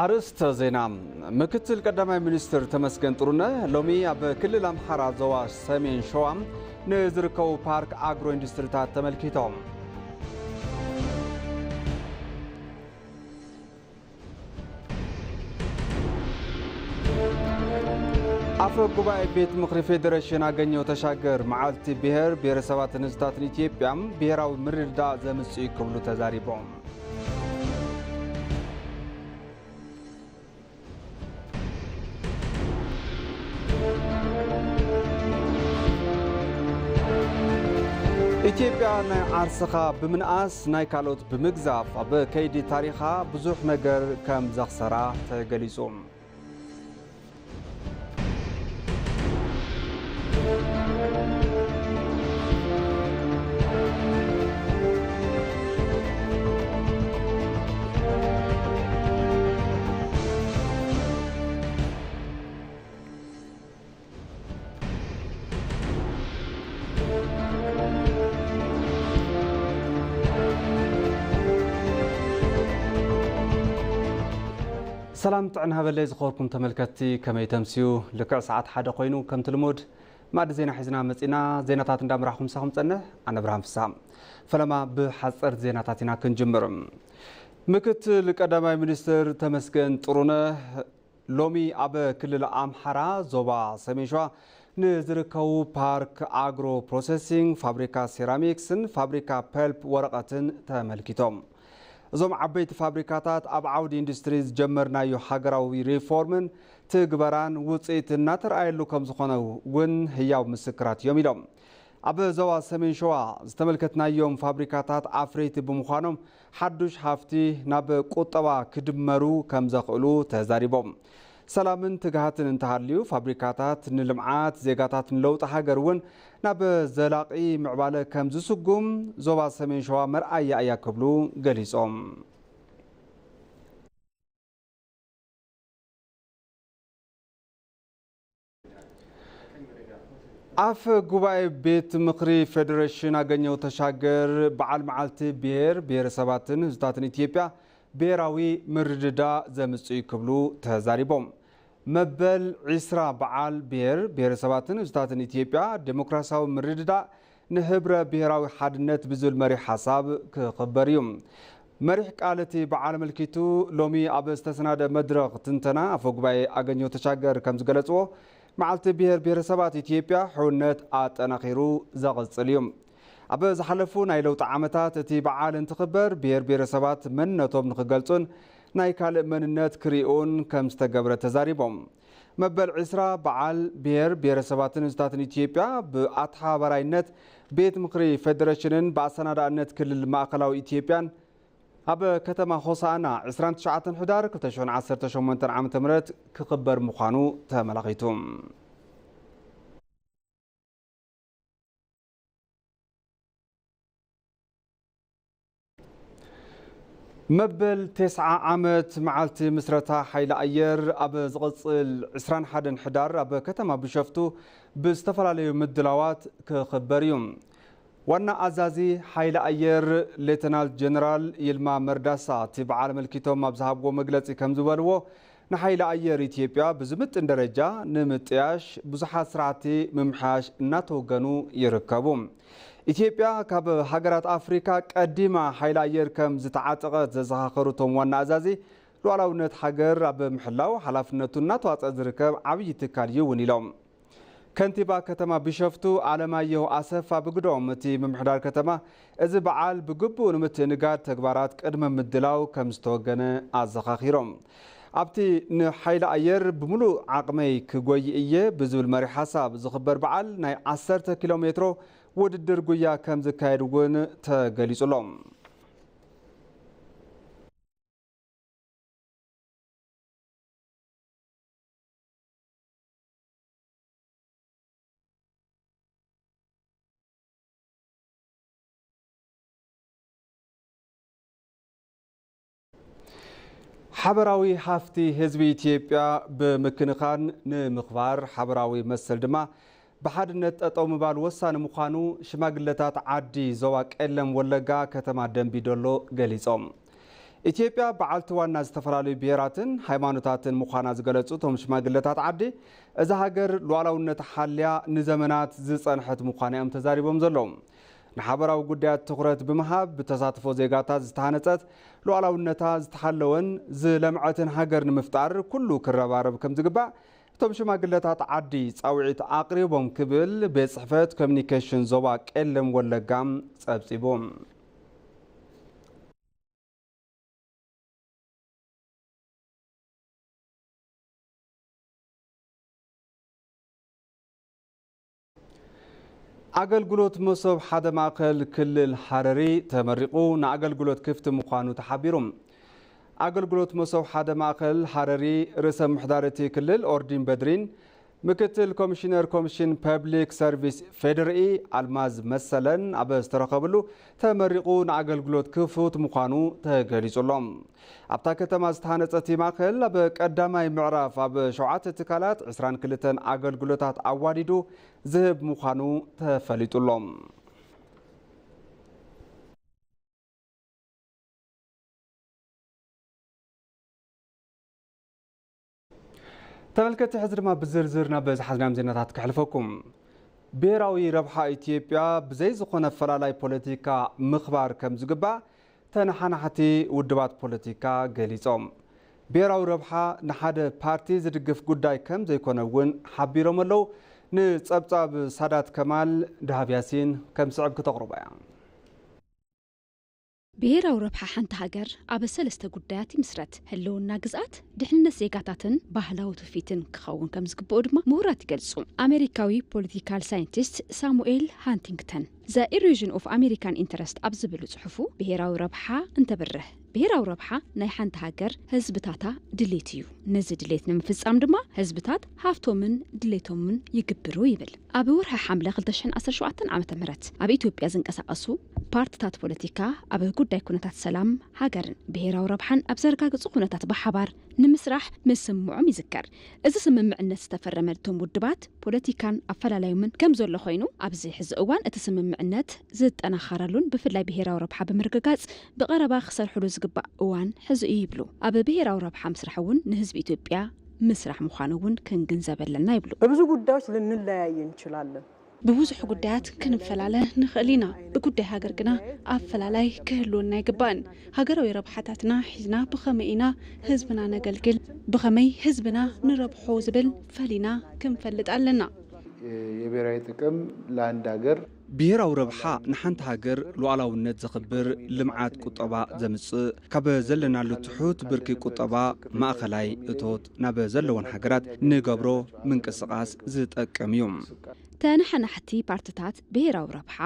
አርስተ ዜና ምክትል ቀዳማይ ሚኒስትር ተመስገን ጥሩነህ ሎሚ ኣብ ክልል ኣምሓራ ዞባ ሰሜን ሸዋ ንዝርከቡ ፓርክ አግሮ ኢንዱስትሪታት ተመልኪቶም አፈ ጉባኤ ቤት ምክሪ ፌዴሬሽን አገኘው ተሻገር መዓልቲ ብሔር ብሔረሰባትን ህዝባትን ኢትዮጵያ ብሔራዊ ምርድዳእ ዘምጽኡ ክብሉ ተዛሪቦም ኢትዮጵያ ናይ ዓርስኻ ብምንኣስ ናይ ካልኦት ብምግዛፍ ኣብ ከይዲ ታሪኻ ብዙሕ ነገር ከም ዘኽሰራ ተገሊጹ سلام تعنا هبلي زخوركم تملكتي كما يتمسيو لكع ساعات حدا خوينو كم تلمود ما زينا حزنا مصينا زيناتات اندامراكم ساهم صنه انا ابراهيم فسام فلما بحصر زيناتاتنا كنجمرم مكتل قداماي مينستر تمسكن ጥሩነህ لومي اب كلل امحرا زوبا سمين شوا نزركو بارك اغرو بروسيسينغ فابريكا سيراميكسن فابريكا بلب ورقتن تملكتهم زوم عبيت فابريكاتات اب عود اندستريز جمرنايو حغراوي ريفورمن تغبران وصيت ناتر ايلو كم زخونو ون هياو مسكرات يوميلوم اب زوا سمين شوا استملكتنايوم فابريكاتات افريت بمخانوم حدوش حفتي ناب قطبا كدمرو كم زخلو تزاريبوم سلامن تغهاتن انتهاليو فابريكاتات نلمعات زيغاتات نلوط هاجرون ناب زلاقي معباله كم زسقوم زوبا سمين شوا مرأي ايا كبلو غليصوم اف غوباي بيت مخري فيدريشن اغنيو تشاغر بعال معالتي بيرسباتن زتاتن اثيوبيا بيراوي مرددا زمصي كبلو تزاريبوم مبل عسرا بعال بيرسباتن زتاتن اثيوبيا ديمقراسياو مرددا نهبره بيراوي حدنت بزول مري حساب كخبريوم مريح قالتي بعال ملكيتو لومي ابستسناد مدرق تنتنا افغباي اغنيو تشاغر كم زغلصو معالتي بيرسبات اثيوبيا حونت اطنخيرو زغصليوم اب زحلفو ناي لوط عامتات تي بعال انتخبر بيرسبات مننتوم نخغلصون ناي كال مننت كريون كم استغبر تزاريبوم مبل عسرا بعال بيرسباتن استاتن اثيوبيا باتحا براينت بيت مقري فيدريشنن باسنادانت كلل ماخلاو اثيوبيان اب كتما خوسانا 29 حدار 2018 عام تمرت كخبر مخانو تملقيتم مبل 9 عامت معالتي مسرتا حيل اير اب زقصل 21 حدار اب كتما بشفتو باستفلاليو مدلاوات كخبريوم وانا ازازي حيل اير ليتنال جنرال يلما مرداسا تبع ملكيتوم ابزهابو مغلصي كمزبلو نحيل اير اثيوبيا بزمت درجه نمطياش بزحات سرعتي ممحاش ناتوغنو يركبوم ኢትዮጵያ ካብ ሃገራት አፍሪካ ቀዲማ ሓይል አየር ከም ዝተዓፀቀት ዘዘኻኸሩቶም ዋና አዛዚ ሉዓላውነት ሃገር ኣብ ምሕላው ሓላፍነቱና ተዋፅኦ ዝርከብ ዓብይ ትካል ይውን ኢሎም ከንቲባ ከተማ ቢሸፍቱ አለማየሁ አሰፋ ብግዶም እቲ ምምሕዳር ከተማ እዚ በዓል ብግቡእ ንምትንጋድ ተግባራት ቅድመ ምድላው ከም ዝተወገነ ኣዘኻኺሮም ኣብቲ ንሓይል አየር ብሙሉእ ዓቕመይ ክጎይ እየ ብዝብል መሪ ሓሳብ ዝኽበር በዓል ናይ 10 ኪሎ ሜትሮ ውድድር ጉያ ከም ዝካየድ እውን ተገሊጹሎም حبراوي حفتي حزب ኢትዮጵያ بمكنخان نمخبار حبراوي مسل ድማ بحدنت أطوم بال وسان مخانو شماغلتات عادي زوا قلم ولغا كتما دنبي دولو غليصوم ኢትዮጵያ በዓልቲ ዋና ዝተፈላለዩ ብሔራትን ሃይማኖታትን ምዃና ዝገለጹቶም ሽማግለታት ዓዲ እዛ ሃገር ሉዓላውነት ሓልያ ንዘመናት ዝጸንሐት ምዃና እዮም ተዛሪቦም ዘለዎም ንሓበራዊ ጉዳያት ትኹረት ብምሃብ ብተሳትፎ ዜጋታት ዝተሃነጸት ሉዓላውነታ ዝተሓለወን ዝለምዐትን ሃገር ንምፍጣር ኩሉ ክረባረብ ከም ዝግባእ እቶም ሽማግለታት ዓዲ ጻውዒት ኣቕሪቦም ክብል ቤት ጽሕፈት ኮሚኒኬሽን ዞባ ቄለም ወለጋም ጸብጺቦም አገልግሎት መሶብ ሓደ ማእከል ክልል ሐረሪ ተመሪቁ ንአገልግሎት ክፍት ምዃኑ ተሓቢሮም አገልግሎት መሶብ ሓደ ማእከል ሐረሪ ርእሰ ምሕዳርቲ ክልል ኦርዲን በድሪን ምክትል ኮሚሽነር ኮሚሽን ፐብሊክ ሰርቪስ ፌደራል አልማዝ መሰለን አበ ዝተረኸብሉ ተመሪቁ ንአገልግሎት ክፍት ምዃኑ ተገሊጹሎም ኣብታ ከተማ ዝተሃነፀት ማእከል አበ ቀዳማይ ምዕራፍ አበ 7 ትካላት 22 አገልግሎታት አዋዲዱ ዝህብ ምዃኑ ተፈሊጡሎም ተመልከቲ ሕዝርማ ብዝርዝርና በዝሓዝናም ዜናታት ክሕልፈኩም ብሔራዊ ረብሓ ኢትዮጵያ ብዘይ ዝኾነ ፈላላይ ፖለቲካ ምኽባር ከም ዝግባእ ተነሓናሕቲ ውድባት ፖለቲካ ገሊጾም ብሔራዊ ረብሓ ንሓደ ፓርቲ ዝድግፍ ጉዳይ ከም ዘይኮነ እውን ሓቢሮም ኣለው ንጸብጻብ ሳዳት ከማል ዳሃብ ያሲን ከም ስዕብ ከተቕርባ እያ ብሔራዊ ረብሓ ሓንቲ ሃገር ኣብ ሰለስተ ጉዳያት ይምስረት ህልውና ግዝኣት ድሕንነት ዜጋታትን ባህላዊ ትውፊትን ክኸውን ከም ዝግብኦ ድማ ምሁራት ይገልጹ ኣሜሪካዊ ፖለቲካል ሳይንቲስት ሳሙኤል ሃንቲንግተን The Erosion of American Interest ኣብ ዝብል ጽሑፉ ብሔራዊ ረብሓ እንተብርህ ብሔራዊ ረብሓ ናይ ሓንቲ ሃገር ህዝብታታ ድሌት እዩ ነዚ ድሌት ንምፍጻም ድማ ህዝብታት ሃፍቶምን ድሌቶምን ይግብሩ ይብል ኣብ ወርሒ ሓምለ 2017 ዓመተ ምህረት ኣብ ኢትዮጵያ ዝንቀሳቐሱ ፓርቲታት ፖለቲካ ኣብ ጉዳይ ኩነታት ሰላም ሃገርን ብሔራዊ ረብሓን ኣብ ዘረጋግጹ ኩነታት ብሓባር ንምስራሕ ምስምዖም ይዝከር እዚ ስምምዕነት ዝተፈረመልቶም ውድባት ፖለቲካን ኣፈላላዩምን ከም ዘሎ ኮይኑ ኣብዚ ሕዚ እዋን እቲ ስምምዕነት ዝጠናኸረሉን ብፍላይ ብሔራዊ ረብሓ ብምርግጋጽ ብቐረባ ክሰርሕሉ ዝግባእ እዋን ሕዚ እዩ ይብሉ ኣብ ብሔራዊ ረብሓ ምስራሕ እውን ንህዝቢ ኢትዮጵያ ምስራሕ ምዃኑ እውን ክንግንዘብ ኣለና ይብሉ በብዙ ጉዳዮች ልንለያይ እንችላለን بوزح قدات كنفلاله نخلينا بقدة هاجر جنا أفلاله كهلونا يجبان هاجر ويربحاتنا حزنا بخمينا حزبنا نجلجل بخمي حزبنا نرب حوزبل فلينا كم فلت علنا يبرايتكم لاند هاجر ብሔራዊ ረብሓ ንሓንቲ ሃገር ሉዓላውነት ዘኽብር ልምዓት ቁጠባ ዘምጽእ ካብ ዘለናሉ ትሑት ብርኪ ቁጠባ ማእኸላይ እቶት ናብ ዘለወን ሃገራት ንገብሮ ምንቅስቓስ ዝጠቅም እዩ ተነሓናሕቲ ፓርቲታት ብሔራዊ ረብሓ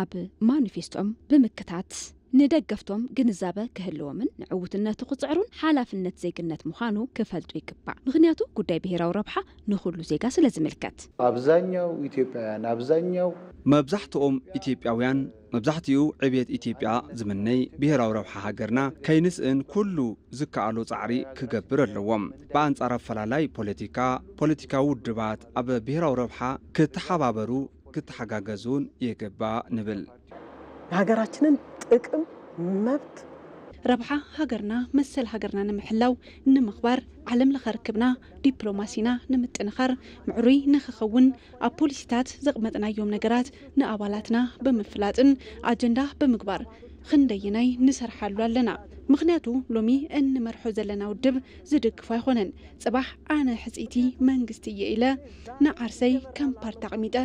ኣብ ማኒፌስቶም ብምክታት ندقفتم جنزابة كهلومن نعوتنا تقصعرون حلافنة زيجنة مخانو كفلت ويكبع مغنياتو قداي بهيرا وربحة نخلو زيجاس لازم الكات أبزانيو إثيوبيان أبزانيو مبزحتهم إثيوبياويان مبزحتيو عبيت إثيوبيا زمني بهيرا وربحة هاجرنا كينسئن كلو زكالو صعري كجبر اللوم بانس عرف فلالاي بوليتيكا ودبات أب بهيرا وربحة كتحبابرو كتحجاجزون يكبع نبل هاجراتنا ጥቅም መብት ረብሓ ሃገርና መሰል ሃገርና ንምሕላው ንምኽባር ዓለም ለኸርክብና ዲፕሎማሲና ንምጥንኻር ምዕሩይ ንኽኸውን ኣብ ፖሊሲታት ዘቕመጥናዮም ነገራት ንኣባላትና ብምፍላጥን ኣጀንዳ ብምግባር ክንደይናይ ንሰርሓሉ ኣለና ምኽንያቱ ሎሚ እንመርሖ ዘለና ውድብ ዝድግፎ ኣይኮነን ጽባሕ ኣነ ሕጺቲ መንግስቲ እየ ኢለ ንዓርሰይ ከም ፓርቲ ኣቕሚጠ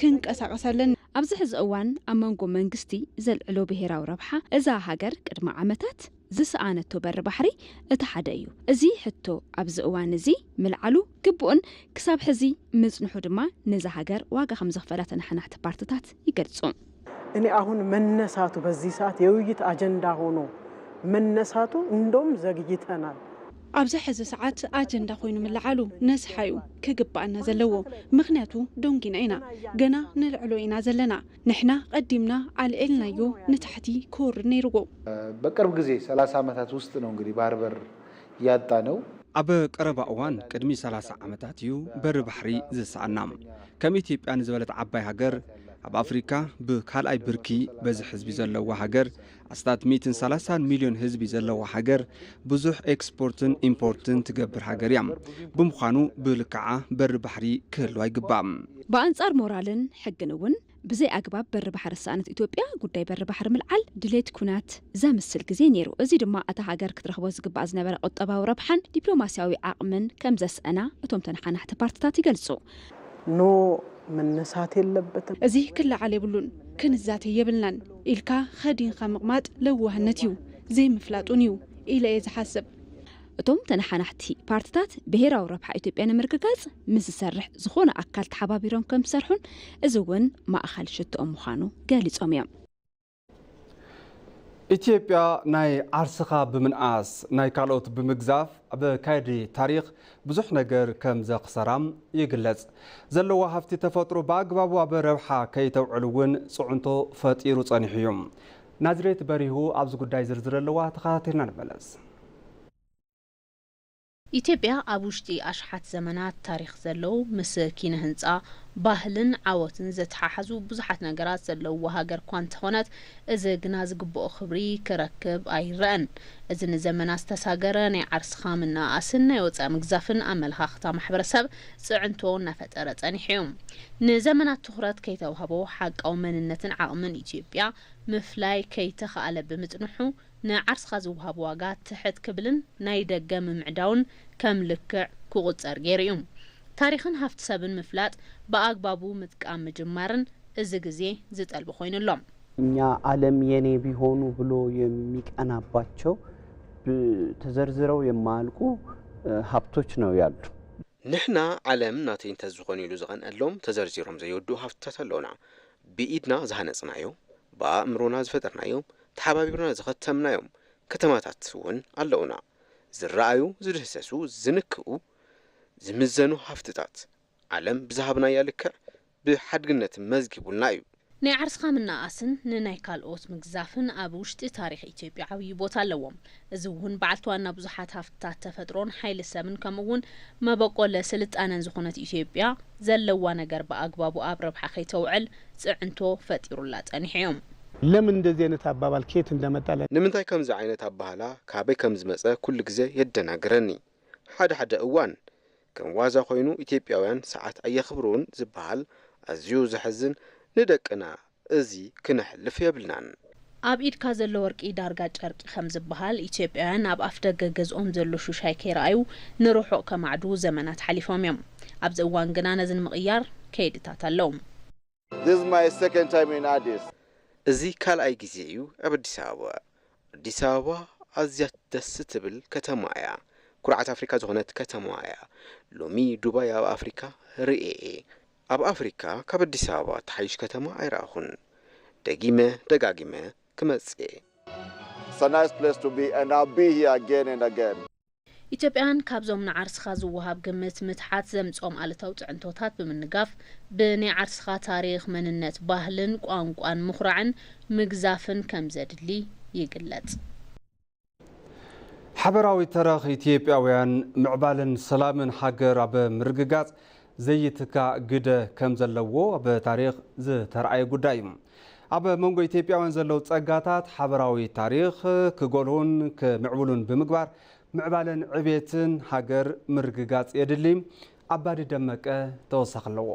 ክንቀሳቐሳለን ኣብዚ ሕዚ እዋን ኣብ መንጎ መንግስቲ ዘልዕሎ ብሔራዊ ረብሓ እዛ ሃገር ቅድሚ ዓመታት ዝሰኣነቶ በር ባሕሪ እቲ ሓደ እዩ እዚ ሕቶ ኣብዚ እዋን እዚ ምልዓሉ ግቡእን ክሳብ ሕዚ ምጽንሑ ድማ ነዛ ሃገር ዋጋ ከም ዘኽፈላ ተነሓናሕቲ ፓርቲታት ይገልጹ እኔ አሁን መነሳቱ በዚህ ሰዓት የውይይት አጀንዳ ሆኖ መነሳቱ እንደም ዘግይተናል ኣብዚ ሕዚ ሰዓት ኣጀንዳ ኮይኑ ምልዓሉ ነስሓዩ ክግባአና ዘለዎ ምኽንያቱ ዶንጊና ኢና ገና ንልዕሎ ኢና ዘለና ንሕና ቀዲምና አልዕልናዮ ንታሕቲ ኮር ነይርጎ በቅርብ ጊዜ 30 ዓመታት ውስጥ ነው እንግዲህ ባርበር ያጣ ነው ኣብ ቀረባ እዋን ቅድሚ 30 ዓመታት እዩ በር ባሕሪ ዝሰዓና ከም ኢትዮጵያ ንዝበለት ዓባይ ሃገር ኣብ ኣፍሪካ ብካልኣይ ብርኪ በዚ ህዝቢ ዘለዎ ሃገር ኣስታት 130 ሚልዮን ህዝቢ ዘለዎ ሃገር ብዙሕ ኤክስፖርትን ኢምፖርትን ትገብር ሃገር እያ ብምዃኑ ብልክዓ በሪ ባሕሪ ክህልዋ ይግባእ ብኣንጻር ሞራልን ሕግን እውን ብዘይ ኣግባብ በሪ ባሕሪ ሳእነት ኢትዮጵያ ጉዳይ በሪ ባሕሪ ምልዓል ድሌት ኩናት ዘምስል ግዜ ነይሩ እዚ ድማ እታ ሃገር ክትረኽቦ ዝግባእ ዝነበረ ቁጠባዊ ረብሓን ዲፕሎማስያዊ ዓቕምን ከም ዘስአና እቶም ተነሓናሕቲ ፓርቲታት ይገልጹ ኖ መነሳት የለበትም እዚ ክለዓል የብሉን ክንዛተ የብልናን ኢልካ ኸዲንካ ምቕማጥ ለዋህነት እዩ ዘይምፍላጡን እዩ ኢለ እየ ዝሓስብ እቶም ተነሓናሕቲ ፓርቲታት ብሄራዊ ረብሓ ኢትዮጵያ ንምርግጋጽ ምስ ዝሰርሕ ዝኾነ ኣካል ተሓባቢሮም ከም ዝሰርሑን እዚ እውን ማእኸል ሽትኦም ምዃኑ ገሊጾም እዮም ኢትዮጵያ ናይ ዓርስኻ ብምንኣስ ናይ ካልኦት ብምግዛፍ ኣብ ካይዲ ታሪኽ ብዙሕ ነገር ከም ዘኽሰራም ይግለጽ ዘለዎ ሃፍቲ ተፈጥሮ ብኣግባቡ ኣብ ረብሓ ከይተውዕል እውን ጽዕንቶ ፈጢሩ ጸኒሑ እዩ ናዝሬት በሪሁ ኣብዚ ጉዳይ ዝርዝር ኣለዋ ተኸታተልና ንመለስ ኢትዮጵያ ኣብ ውሽጢ ኣሽሓት ዘመናት ታሪኽ ዘለው ምስ ኪነ ህንፃ ባህልን ዓወትን ዘተሓሓዙ ብዙሓት ነገራት ዘለዎ ሃገር እኳ እንተኾነት እዚ ግና ዝግብኦ ክብሪ ክረክብ ኣይረአን እዚ ንዘመናት ዝተሳገረ ናይ ዓርስኻ ምንኣስን ናይ ወፃኢ ምግዛፍን ኣመለኻኽታ ማሕበረሰብ ጽዕንቶ እናፈጠረ ጸኒሑ እዩ ንዘመናት ትኹረት ከይተዋህቦ ሓቃዊ መንነትን ዓቕምን ኢትዮጵያ ምፍላይ ከይተኸኣለ ብምጥንሑ ንዓርስኻ ዝውሃብ ዋጋ ትሕት ክብልን ናይ ደገ ምምዕዳውን ከም ልክዕ ክቁጸር ገይሩ እዩ ታሪኽን ሃፍቲ ሰብን ምፍላጥ በአግባቡ ምጥቃም መጀመርን እዚ ጊዜ ዝጠልብ ኮይኑሎም እኛ ዓለም የኔ ቢሆኑ ብሎ የሚቀናባቸው ተዘርዝረው የማልቁ ሀብቶች ነው ያሉ ንሕና ዓለም ናተይ እንተ ዝኾኑ ኢሉ ዝቐንአሎም ተዘርዚሮም ዘይወዱ ሃፍትታት ኣለውና ብኢድና ዝሃነጽናዮ በአእምሮና ዝፈጠርናዮ ተሓባቢርና ዝኸተምናዮም ከተማታት እውን ኣለውና ዝረአዩ ዝድህሰሱ ዝንክኡ ዝምዘኑ ሃፍትታት ዓለም ብዛሃብናያ ልክዕ ብሓድግነት መዝጊቡልና እዩ ናይ ዓርስኻ ምንኣስን ንናይ ካልኦት ምግዛፍን ኣብ ውሽጢ ታሪኽ ኢትዮጵያ ዓብዪ ቦታ ኣለዎም እዚ እውን በዓልትዋና ብዙሓት ሃፍትታት ተፈጥሮን ሓይሊ ሰብን ከምኡውን መበቆለ ስልጣነን ዝኾነት ኢትዮጵያ ዘለዋ ነገር በአግባቡ ኣብ ረብሓ ከይተውዕል ጽዕንቶ ፈጢሩላ ጸኒሑ እዮም ለምን እንደዚህ አይነት አባባል ከየት እንደመጣለ ንምንታይ ከምዚ ዓይነት አባባላ ካበይ ከም ዝመጸ ኩሉ ግዜ የደናግረኒ ሓደ እዋን ከም ዋዛ ኮይኑ ኢትዮጵያውያን ሰዓት ኣየኽብሩን ዝበሃል ኣዝዩ ዘሕዝን ንደቅና እዚ ክነሕልፍ የብልናን ኣብ ኢድካ ዘሎ ወርቂ ዳርጋ ጨርቂ ከም ዝበሃል ኢትዮጵያውያን ኣብ ኣፍደገ ገዝኦም ዘሎ ሹሻይ ከይረኣዩ ንሩሑቕ ከማዕዱ ዘመናት ሓሊፎም እዮም ኣብዚ እዋን ግና ነዚ ንምቕያር ከይድታት ኣለዎም This is my second time in Addis እዚ ካልኣይ ጊዜ እዩ ኣብ አዲስ አበባ ኣዝያ ደስ ትብል ከተማ እያ ኩርዓት ኣፍሪካ ዝኾነት ከተማ እያ ሎሚ ዱባይ ኣብ ኣፍሪካ ርኤ ኣብ ኣፍሪካ ካብ አዲስ አበባ ተሓይሽ ከተማ ኣይረኣኹን ደጋጊመ ክመጽእ It's a nice place to be and I'll be here again and again ኢትዮጵያን ካብዞም ንዓርስኻ ዝወሃብ ግምት ምትሓት ዘምጾም ኣለታው ጽዕንቶታት ብምንጋፍ ብናይ ዓርስኻ ታሪኽ መንነት ባህልን ቋንቋን ምኹራዕን ምግዛፍን ከም ዘድሊ ይግለጽ ሓበራዊ ተረኽ ኢትዮጵያውያን ምዕባልን ሰላምን ሃገር ኣብ ምርግጋጽ ዘይትካ ግደ ከም ዘለዎ ኣብ ታሪኽ ዝተርኣየ ጉዳይ እዩ ኣብ መንጎ ኢትዮጵያውያን ዘለው ጸጋታት ሓበራዊ ታሪኽ ክጎልሁን ክምዕብሉን ብምግባር ምዕባልን ዕቤትን ሃገር ምርግጋጽ የድሊ ኣባዲ ደመቀ ተወሳኺ ኣለዎ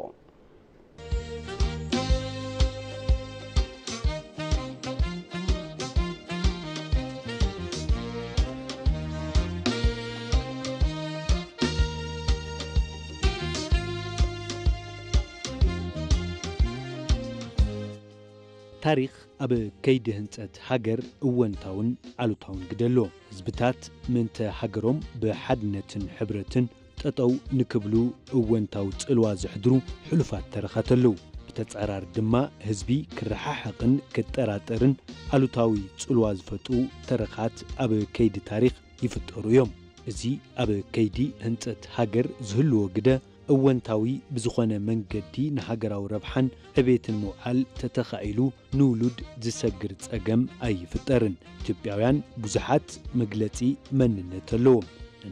ታሪኽ ኣብ ከይዲ ህንጸት ሃገር እወንታውን ኣሉታውን ግደሎ ህዝብታት ምንተ ሃገሮም ብሓድነትን ሕብረትን ጠጠው ንክብሉ እወንታው ጽልዋ ዝሕድሩ ሕሉፋት ተረኻት ኣለዉ ብተጻራር ድማ ህዝቢ ክረሓሕቕን ክጠራጠርን ኣሉታዊ ጽልዋ ዝፈጥሩ ተረኻት ኣብ ከይዲ ታሪኽ ይፍጠሩ እዮም እዚ ኣብ ከይዲ ህንጸት ሃገር ዝህልዎ ግደ እወንታዊ ብዝኾነ መንገዲ ንሃገራዊ ረብሓን ዕቤትን ምውዓል ተተኻኢሉ ንውሉድ ዝሰግር ጸገም ኣይፍጠርን ኢትዮጵያውያን ብዙሓት መግለጺ መንነት ኣለዎም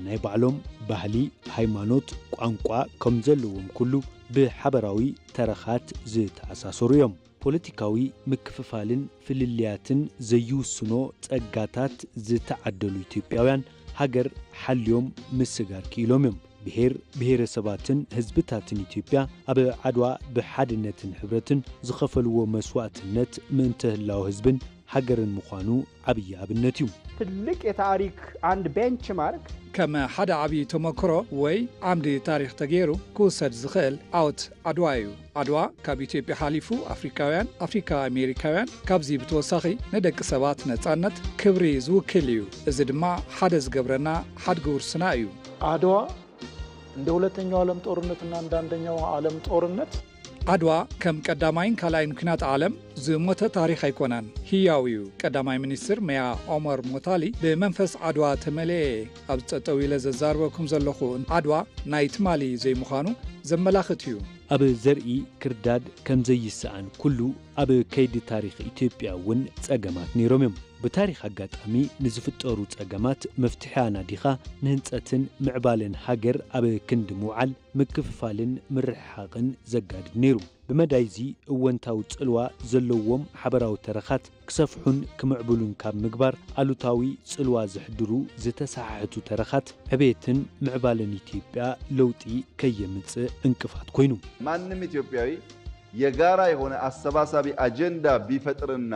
ናይ ባዕሎም ባህሊ ሃይማኖት ቋንቋ ከም ዘለዎም ኩሉ ብሓበራዊ ተረኻት ዝተኣሳሰሩ እዮም ፖለቲካዊ ምክፍፋልን ፍልልያትን ዘይውስኖ ጸጋታት ዝተዓደሉ ኢትዮጵያውያን ሃገር ሓልዮም ምስጋር ክኢሎም እዮም ብሔር ብሔረሰባትን ህዝብታትን ኢትዮጵያ ኣብ ዓድዋ ብሓድነትን ሕብረትን ዝኸፈልዎ መስዋዕትነት ምእንተ ህላው ህዝብን ሃገርን ምዃኑ ዓብይ ኣብነት እዩ ትልቅ የታሪክ አንድ ቤንችማርክ كما حدا عبي تمكرو وي عمدي تاريخ تغيرو كوسد زخل اوت عدوايو عدوا كاب إثيوبيا حاليفو افريكاوያን افريكا امريكاوያን كابزي بتوسخي ندق سبات نጻነት ክብሪ ዝውክልዩ እዚ ድማ ሓደ ዝገብረና ሓድጉ ውርስና እዩ አድዋ እንደ ሁለተኛው ዓለም ጦርነትና እንደ አንደኛው ዓለም ጦርነት عدوا كم قداماين كالاين كنات عالم زموت تاريخ ايكونان هياويو قداماي منستر ميا عمر موتالي بمنفس عدوا تملي ابطويله ززاربكم زلخو عدوا نايت مالي زي مخانو زملاختيو أب زرعي كرداد كم زي السعان كله أب كيد تاريخ إثيوبيا ون تأجمات نيروميم بتاريخ حقات أمي نزفت أروت أجمات مفتوحانا ديخا نهنتأتن معبالن حجر أب كند موعل مكففالن مرحاقن زجاج نيرو بمدايزي وانتاوت الوا زلوهم حبراو ترخات كسفحون كمعبولون كاب مقبار ألوتاوي سلوا زحدرو زتساعتو ترخات عبيتن معبالن إثيوبيا لوتي كيمتس انكفات كوينو ማንም ኢትዮጵያዊ የጋራ የሆነ አሰባሳቢ አጀንዳ ቢፈጥርና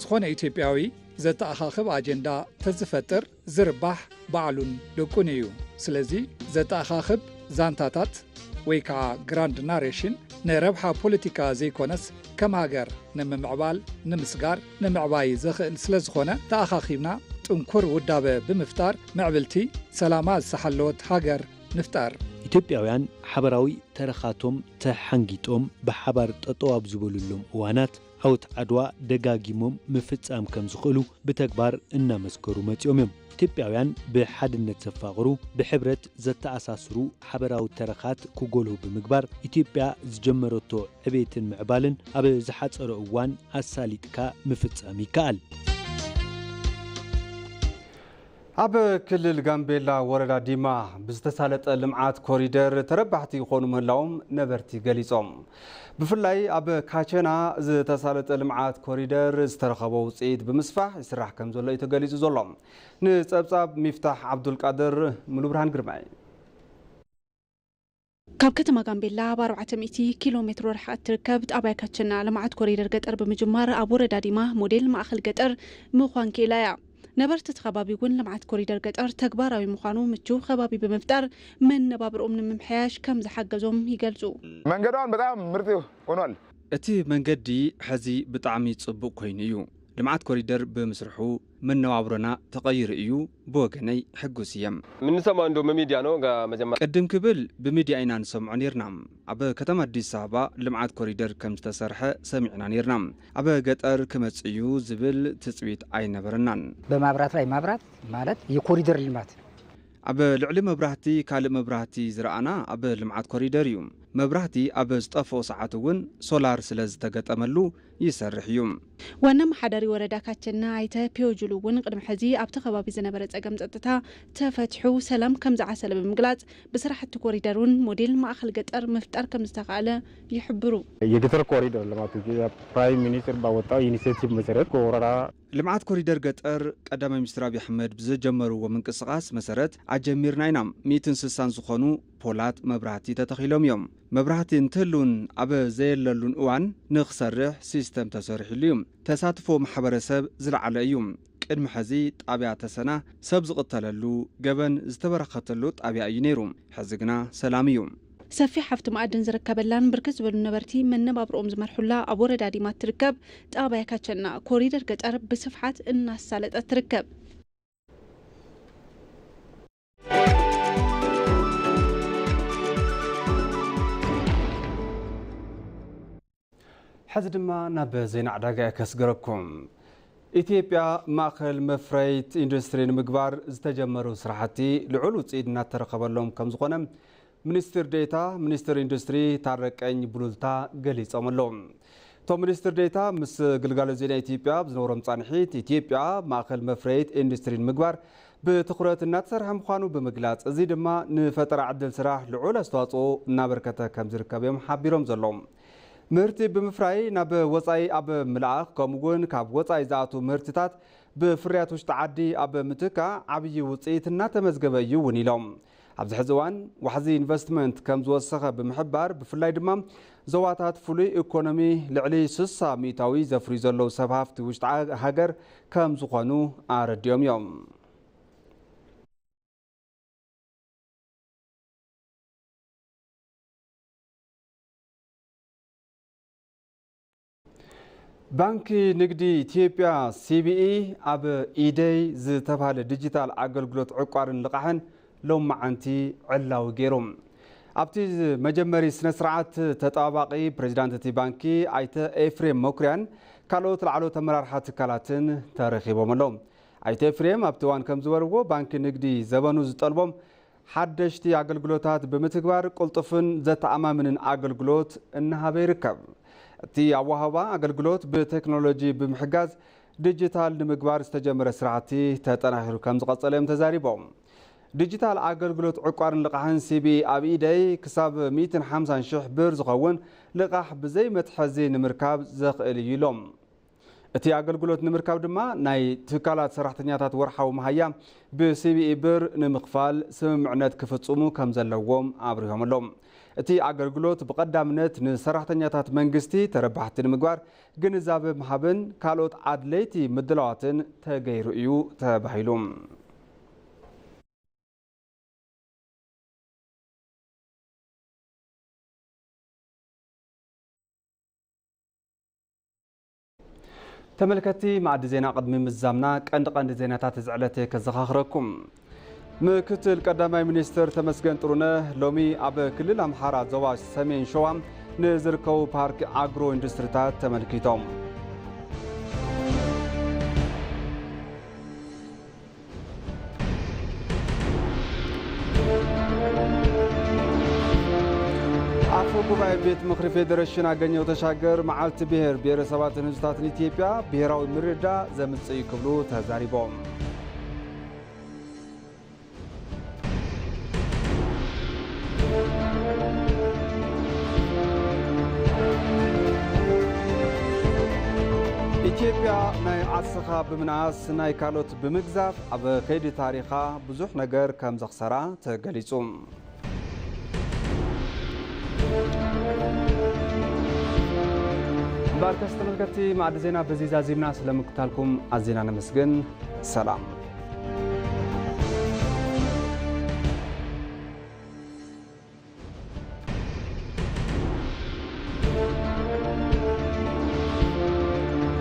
ዝኾነ ኢትዮጵያዊ ዘተኣኻኽብ አጀንዳ ተዝፈጥር ዝርባሕ ባዕሉን ደቁን እዩ ስለዚ ዘተኣኻኽብ ዛንታታት ወይ ከዓ ግራንድ ናሬሽን ነረብሓ ፖለቲካ ዘይኮነስ ከም ሃገር ንምምዕባል ንምስጋር ንምዕባይ ዝኽእል ስለ ዝኾነ ተኣኻኺብና ጥንኩር ውዳበ ብምፍጣር ምዕብልቲ ሰላማ ዝሰሓለወት ሃገር ንፍጣር ኢትዮጵያውያን ሓበራዊ ተረኻቶም ተሓንጊጦም ብሓባር ጠጠዋብ ዝበሉሎም እዋናት ዓውት ዓድዋ ደጋጊሞም ምፍጻም ከም ዝኽእሉ ብተግባር እናመስከሩ መጽኦም እዮም ኢትዮጵያውያን ብሓድነት ዘፋቕሩ ብሕብረት ዘተኣሳስሩ ሓበራዊ ተረኻት ክጎልሁ ብምግባር ኢትዮጵያ ዝጀመረቶ ዕቤትን ምዕባልን ኣብ ዝሓፀረ እዋን ኣሳሊጥካ ምፍጻም ይከኣል ኣብ ክልል ጋምቤላ ወረዳ ዲማ ብዝተሳለጠ ልምዓት ኮሪደር ተረባሕቲ ይኾኑ ምህላዎም ነበርቲ ገሊጾም ብፍላይ ኣብ ካቸና ዝተሳለጠ ልምዓት ኮሪደር ዝተረኸበ ውፅኢት ብምስፋሕ ይስራሕ ከም ዘሎ እዩ ተገሊጹ ዘሎ ንጸብጻብ ሚፍታሕ ዓብዱልቃድር ሙሉእ ብርሃን ግርማይ ካብ ከተማ ጋምቤላ ኣብ 400 ኪሎ ሜትር ርሕቀት ትርከብ ጣብያ ካቸና ልምዓት ኮሪደር ገጠር ብምጅማር ኣብ ወረዳ ዲማ ሞዴል ማእኸል ገጠር ምዃን ኪኢላ እያ ነበርቲ ከባቢ እውን ልምዓት ኮሪደር ገጠር ተግባራዊ ምዃኑ ምቹው ከባቢ ብምፍጣር መነባብሮኦም ንምምሕያሽ ከም ዝሓገዞም ይገልጹ መንገዷን በጣም ምርጥ ሆኗል እቲ መንገዲ ሕዚ ብጣዕሚ ጽቡቕ ኮይኑ እዩ ልምዓት ኮሪደር ብምስርሑ መነባብሮና ተቐይሩ እዩ ብወገነይ ሕጉስ እየም ምንሰማ እንዶ በሚዲያ ነው መጀመሪያ ቅድም ክብል ብሚዲያ ኢና ንሰምዖ ነርና ኣብ ከተማ አዲስ አበባ ልምዓት ኮሪደር ከም ዝተሰርሐ ሰሚዕና ነርና ኣብ ገጠር ክመጽዩ ዝብል ትጽቢት ኣይነበረናን በማብራት ላይ ማብራት ማለት የኮሪደር ልማት ኣብ ልዕሊ መብራህቲ ካልእ መብራህቲ ዝረኣና ኣብ ልምዓት ኮሪደር እዩ መብራህቲ ኣብ ዝጠፍኦ ሰዓት እውን ሶላር ስለ ዝተገጠመሉ ይሰርሕ እዩ ዋና መሓደሪ ወረዳ ካቸና ኣይተ ፒዮጅሉ እውን ቅድሚ ሕዚ ኣብቲ ከባቢ ዝነበረ ጸገም ጸጥታ ተፈትሑ ሰላም ከም ዝዓሰለ ብምግላጽ ብስራሕቲ ኮሪደሩን ሞዴል ማእኸል ገጠር ምፍጣር ከም ዝተኻእለ ይሕብሩ የገጠር ኮሪደር ልማት ፕራይም ሚኒስትር ባወጣው ኢኒሼቲቭ መሰረት ወረዳ ልምዓት ኮሪደር ገጠር ቀዳማይ ሚኒስትር አብይ አሕመድ ብዝጀመርዎ ምንቅስቃስ መሰረት አጀሚርና ኢና 160 ዝኾኑ ፖላት መብራህቲ ተተኺሎም እዮም መብራህቲ እንትህሉን ኣብ ዘየለሉን እዋን ንኽሰርሕ ሲስተም ተሰሪሑሉ እዩ ተሳትፎ ማሕበረሰብ ዝለዓለ እዩ ቅድሚ ሕዚ ጣብያ ተሰና ሰብ ዝቕተለሉ ገበን ዝተበረኸተሉ ጣብያ እዩ ነይሩ ሕዚ ግና ሰላም እዩ ሰፊሕ ሓፍቲ ማዕድን ዝርከበላን ብርክት ዝበሉ ነበርቲ መነባብሮኦም ዝመርሑላ ኣብ ወረዳ ዲማ ትርከብ ጣብያ ካቸና ኮሪደር ገጠር ብስፍሓት እናሳለጠት ትርከብ ሕዚ ድማ ናብ ዜና ዕዳጋ ከስገረኩም ኢትዮጵያ ማእኸል መፍረይት ኢንዱስትሪ ንምግባር ዝተጀመሩ ስራሕቲ ልዑል ውፅኢት እናተረኸበሎም ከም ዝኾነ ሚኒስትር ዴታ ሚኒስትር ኢንዱስትሪ ታረቀኝ ቡሉልታ ገሊጾም ኣለው ቶም ሚኒስትር ዴታ ምስ ግልጋሎት ዜና ኢትዮጵያ ብዝነበሮም ጻንሒት ኢትዮጵያ ማእኸል መፍረይት ኢንዱስትሪ ንምግባር ብትኹረት እናተሰርሐ ምዃኑ ብምግላጽ እዚ ድማ ንፈጠራ ዕድል ስራሕ ልዑል ኣስተዋጽኦ እናበርከተ ከም ዝርከብ እዮም ሓቢሮም ዘሎም ምህርቲ ብምፍራይ ናብ ወፃኢ ኣብ ምልኣኽ ከምኡውን ካብ ወፃኢ ዝኣቱ ምህርትታት ብፍርያት ውሽጢ ዓዲ ኣብ ምትካ ዓብዪ ውፅኢት እናተመዝገበ እዩ እውን ኢሎም ኣብዚ ሕዚ እዋን ዋሕዚ ኢንቨስትመንት ከም ዝወሰኸ ብምሕባር ብፍላይ ድማ ዞባታት ፍሉይ ኢኮኖሚ ልዕሊ 60 ሚእታዊ ዘፍርዩ ዘለዉ ሰብ ሃፍቲ ውሽጢ ሃገር ከም ዝኾኑ ኣረድዮም እዮም ባንኪ ንግዲ ኢትዮጵያ ሲቢኢ ኣብ ኢደይ ዝተባሃለ ዲጂታል ኣገልግሎት ዕቋርን ልቃሕን ሎም መዓንቲ ዕላዊ ገይሩ ኣብቲ መጀመሪ ስነ ስርዓት ተጠባባቂ ፕሬዚዳንት እቲ ባንኪ ኣይተ ኤፍሬም መኩርያን ካልኦት ላዕለዎት ኣመራርሓ ትካላትን ተረኺቦም ኣለው ኣይተ ኤፍሬም ኣብቲ እዋን ከም ዝበልዎ ባንኪ ንግዲ ዘበኑ ዝጠልቦም ሓደሽቲ ኣገልግሎታት ብምትግባር ቁልጡፍን ዘተኣማምንን ኣገልግሎት እናሃበ ይርከብ እቲ ኣዋህባ ኣገልግሎት ብቴክኖሎጂ ብምሕጋዝ ዲጂታል ንምግባር ዝተጀመረ ስራሕቲ ተጠናኺሩ ከም ዝቐፀለ እዮም ተዛሪቦም ዲጂታል ኣገልግሎት ዕቋርን ልቃሕን ሲቢኢ ኣብ ኢደይ ክሳብ 150,000 ብር ዝኸውን ልቃሕ ብዘይ መትሐዚ ንምርካብ ዘኽእል እዩ ኢሎም እቲ ኣገልግሎት ንምርካብ ድማ ናይ ትካላት ሰራሕተኛታት ወርሓዊ መሃያ ብሲቢኢ ብር ንምኽፋል ስምምዕነት ክፍፅሙ ከም ዘለዎም ኣብሪሆም ኣሎም እቲ ኣገልግሎት ብቐዳምነት ንሰራሕተኛታት መንግስቲ ተረባሕቲ ንምግባር ግንዛቤ ምሃብን ካልኦት ኣድለይቲ ምድላዋትን ተገይሩ እዩ ተባሂሉ ተመልከቲ ማዕድ ዜና ቅድሚ ምዛምና ቀንዲ ዜናታት ዝዕለተ ከዘኻኽረኩም ምክትል ቀዳማይ ሚኒስትር ተመስገን ጥሩነህ ሎሚ ኣብ ክልል ኣምሓራ ዞባ ሰሜን ሸዋ ንዝርከቡ ፓርክ ኣግሮ ኢንዱስትሪታት ተመልኪቶም አፈ ጉባኤ ቤት ምክሪ ፌዴሬሽን አገኘው ተሻገር መዓልቲ ብሔር ብሔረሰባትን ህዝብታትን ኢትዮጵያ ብሔራዊ ምርዳ ዘምጽእ ክብሉ ተዛሪቦም ኢትዮጵያ ናይ ዓስኻ ብምንኣስ ናይ ካልኦት ብምግዛፍ ኣብ ከይዲ ታሪኻ ብዙሕ ነገር ከም ዘኽሰራ ተገሊጹ ባርከስ ተመልከቲ ማዕድ ዜና በዚ ዛዚምና ስለምክታልኩም ኣዝና ነመስግን ሰላም